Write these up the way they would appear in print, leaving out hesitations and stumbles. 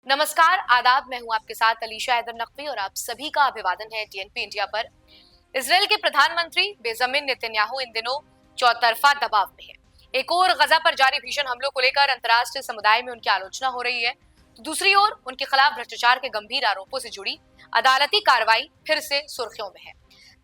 नमस्कार, आदाब। मैं हूं आपके साथ अलीशा हैदर नकवी और आप सभी का अभिवादन है टीएनपी इंडिया पर। इसराइल के प्रधानमंत्री बेंजामिन नेतन्याहू इन दिनों चौतरफा दबाव में है। एक ओर गजा पर जारी भीषण हमलों को लेकर अंतर्राष्ट्रीय समुदाय में उनकी आलोचना हो रही है, तो दूसरी ओर उनके खिलाफ भ्रष्टाचार के गंभीर आरोपों से जुड़ी अदालती कार्रवाई फिर से सुर्खियों में है।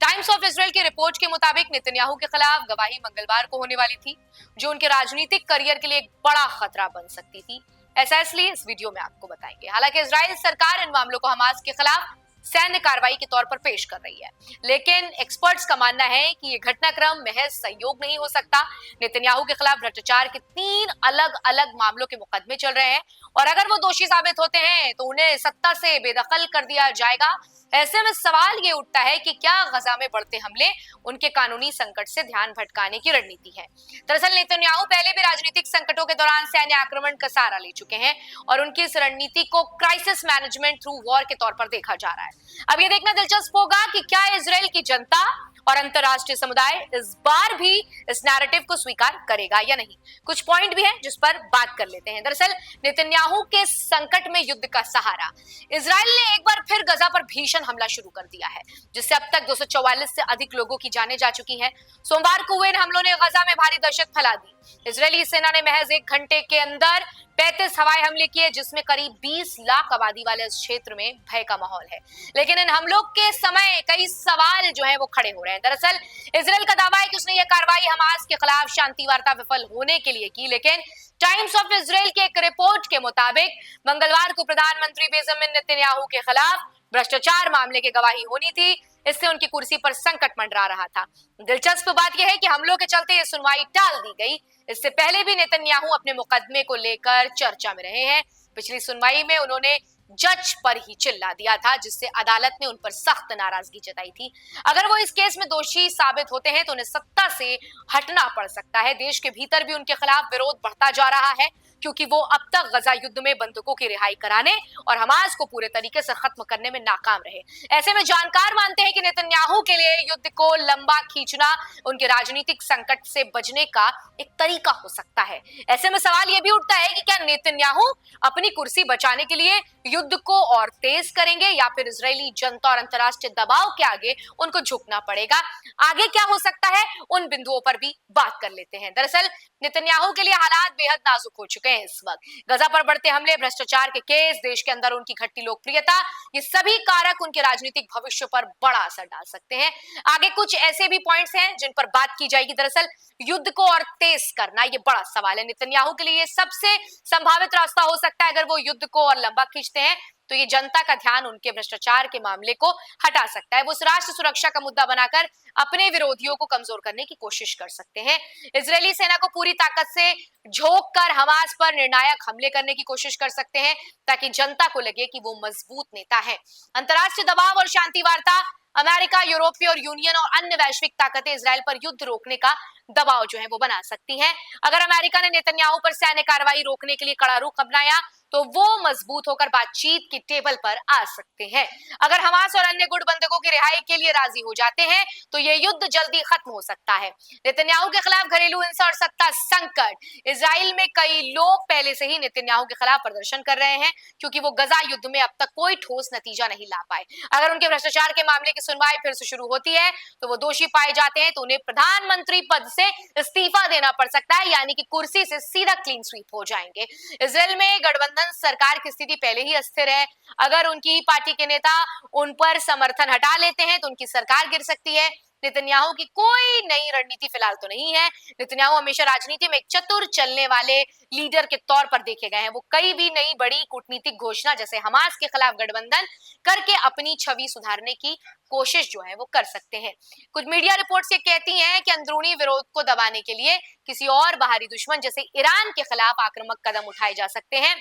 टाइम्स ऑफ इसराइल की रिपोर्ट के मुताबिक नेतन्याहू के खिलाफ गवाही मंगलवार को होने वाली थी, जो उनके राजनीतिक करियर के लिए एक बड़ा खतरा बन सकती थी। ऐसा इसलिए इस वीडियो में आपको बताएंगे। हालांकि इजराइल सरकार इन मामलों को हमास के खिलाफ सैन्य कार्रवाई के तौर पर पेश कर रही है, लेकिन एक्सपर्ट्स का मानना है कि ये घटनाक्रम महज संयोग नहीं हो सकता। नेतन्याहू के खिलाफ भ्रष्टाचार के 3 अलग-अलग मामलों के मुकदमे चल रहे हैं और अगर वो दोषी साबित होते हैं तो उन्हें सत्ता से बेदखल कर दिया जाएगा। ऐसे में सवाल ये उठता है कि क्या गजा में बढ़ते हमले उनके कानूनी संकट से ध्यान भटकाने की रणनीति है। दरअसल नेतन्याहू पहले भी राजनीतिक संकटों के दौरान सैन्य आक्रमण का सहारा ले चुके हैं और उनकी इस रणनीति को क्राइसिस मैनेजमेंट थ्रू वॉर के तौर पर देखा जा रहा है। अब ये देखना दिलचस्प होगा कि क्या इजराइल की जनता और अंतरराष्ट्रीय समुदाय इस बार भी इस नैरेटिव को स्वीकार करेगा या नहीं। कुछ पॉइंट भी हैं जिस पर बात कर लेते हैं। दरअसल नेतन्याहू के संकट में युद्ध का सहारा, इजराइल ने एक बार फिर गजा पर भीषण हमला शुरू कर दिया है, जिससे अब तक 244 से अधिक लोगों की जानें जा चुकी हैं। सोमवार को हुए इन हमलों ने गजा में भारी दहशत फैला दी। इजरायली सेना ने महज 1 घंटे के अंदर 35 हवाई हमले किए, जिसमें करीब 20 लाख आबादी वाले इस क्षेत्र में भय का माहौल है। लेकिन इन हमलों के समय कई सवाल जो है वो खड़े हो रहे हैं। दरअसल इजराइल का दावा है कि उसने यह कार्रवाई हमास के खिलाफ शांति वार्ता विफल होने के लिए की, लेकिन टाइम्स ऑफ इजराइल के एक रिपोर्ट के मुताबिक मंगलवार को प्रधानमंत्री बेंजामिन नेतन्याहू के खिलाफ भ्रष्टाचार मामले की गवाही होनी थी। इससे उनकी कुर्सी पर संकट मंडरा रहा था। दिलचस्प बात यह है कि हमलों के चलते ये सुनवाई टाल दी गई। इससे पहले भी नेतन्याहू अपने मुकदमे को लेकर चर्चा में रहे हैं। पिछली सुनवाई में उन्होंने जज पर ही चिल्ला दिया था, जिससे अदालत ने उन पर सख्त नाराजगी जताई थी। अगर वो इस केस में दोषी साबित होते हैं तो उन्हें सत्ता से हटना पड़ सकता है। देश के भीतर भी उनके खिलाफ विरोध बढ़ता जा रहा है, क्योंकि वो अब तक गजा युद्ध में बंधकों की रिहाई कराने और हमास को पूरे तरीके से खत्म करने में नाकाम रहे। ऐसे में जानकार मानते हैं कि नेतन्याहू के लिए युद्ध को लंबा खींचना उनके राजनीतिक संकट से बचने का एक तरीका हो सकता है। ऐसे में सवाल यह भी उठता है कि क्या नेतन्याहू अपनी कुर्सी बचाने के लिए युद्ध को और तेज करेंगे या फिर इजरायली जनता और अंतर्राष्ट्रीय दबाव के आगे उनको झुकना पड़ेगा। आगे क्या हो सकता है, उन बिंदुओं पर भी बात कर लेते हैं। दरअसल नेतन्याहू के लिए हालात बेहद नाजुक हो चुके हैं इस वक्त। गजा पर बढ़ते हमले, भ्रष्टाचार के केस, देश के अंदर उनकी घटती लोकप्रियता, ये सभी कारक उनके राजनीतिक भविष्य पर बड़ा असर डाल सकते हैं। आगे कुछ ऐसे भी पॉइंट्स हैं जिन पर बात की जाएगी। दरअसल युद्ध को और तेज करना ये बड़ा सवाल है। नेतन्याहू के लिए सबसे संभावित रास्ता हो सकता है, अगर वो युद्ध को और लंबा खींचते हैं तो ये जनता का ध्यान उनके भ्रष्टाचार के मामले को हटा सकता है। वो उस राष्ट्र सुरक्षा का मुद्दा बनाकर अपने विरोधियों को कमजोर करने की कोशिश कर सकते हैं। इजरायली सेना को पूरी ताकत से झोंक कर हमास पर निर्णायक हमले करने की कोशिश कर सकते हैं, ताकि जनता को लगे कि वो मजबूत नेता है। अंतर्राष्ट्रीय दबाव और शांति वार्ता, अमेरिका, यूरोपीय और यूनियन और अन्य वैश्विक ताकतें इजराइल पर युद्ध रोकने का दबाव जो है वो बना सकती हैं। अगर अमेरिका ने नेतन्याहू पर सैन्य कार्रवाई रोकने के लिए कड़ा रुख अपनाया तो वो मजबूत होकर बातचीत की टेबल पर आ सकते हैं। अगर हमास और अन्य गुटबंधकों की रिहाई के लिए राजी हो जाते हैं तो ये युद्ध जल्दी खत्म हो सकता है। नेतन्याहू के खिलाफ घरेलू हिंसा और सत्ता संकट, इजराइल में कई लोग पहले से ही नेतन्याहू के खिलाफ प्रदर्शन कर रहे हैं, क्योंकि वो गजा युद्ध में अब तक कोई ठोस नतीजा नहीं ला पाए। अगर उनके भ्रष्टाचार के मामले की सुनवाई फिर से शुरू होती है तो वो दोषी पाए जाते हैं तो उन्हें प्रधानमंत्री पद से इस्तीफा देना पड़ सकता है, यानी कि कुर्सी से सीधा क्लीन स्वीप हो जाएंगे। इजराइल में गठबंधन सरकार की स्थिति पहले ही अस्थिर है। अगर उनकी पार्टी के नेता उन पर समर्थन हटा लेते हैं तो उनकी सरकार गिर सकती है। नेतन्याहू की कोई नई रणनीति फिलहाल तो नहीं है। नेतन्याहू हमेशा राजनीति में एक चतुर चलने वाले लीडर के तौर पर देखे गए हैं। वो कई भी नई बड़ी कूटनीतिक घोषणा जैसे हमास के खिलाफ गठबंधन करके अपनी छवि सुधारने की कोशिश जो है वो कर सकते हैं। कुछ मीडिया रिपोर्ट्स ये कहती हैं कि अंदरूनी विरोध को दबाने के लिए किसी और बाहरी दुश्मन जैसे ईरान के खिलाफ आक्रामक कदम उठाए जा सकते हैं।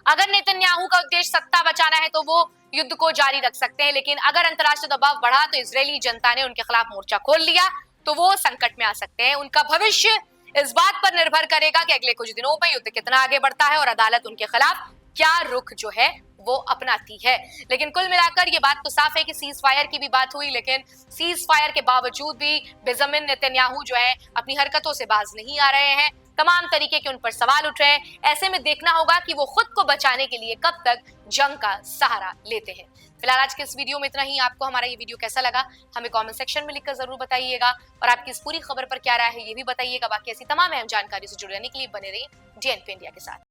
अगर नेतन्याहू का उद्देश्य सत्ता बचाना है तो वो युद्ध को जारी रख सकते हैं, लेकिन अगर अंतर्राष्ट्रीय दबाव बढ़ा तो इजरायली जनता ने उनके खिलाफ मोर्चा खोल लिया तो वो संकट में आ सकते हैं। उनका भविष्य इस बात पर निर्भर करेगा कि अगले कुछ दिनों में युद्ध कितना आगे बढ़ता है और अदालत उनके खिलाफ क्या रुख जो है वो अपनाती है। लेकिन कुल मिलाकर ये बात तो साफ है कि सीज फायर की भी बात हुई, लेकिन सीज फायर के बावजूद भी बेंजामिन नेतन्याहू जो है अपनी हरकतों से बाज नहीं आ रहे हैं। तमाम तरीके के उन पर सवाल उठ रहे हैं। ऐसे में देखना होगा कि वो खुद को बचाने के लिए कब तक जंग का सहारा लेते हैं। फिलहाल आज के इस वीडियो में इतना ही। आपको हमारा ये वीडियो कैसा लगा हमें कमेंट सेक्शन में लिखकर जरूर बताइएगा, और आपकी इस पूरी खबर पर क्या राय है ये भी बताइएगा। बाकी ऐसी तमाम अहम जानकारी से जुड़े रहने के लिए बने रहिए डीएनपी इंडिया के साथ।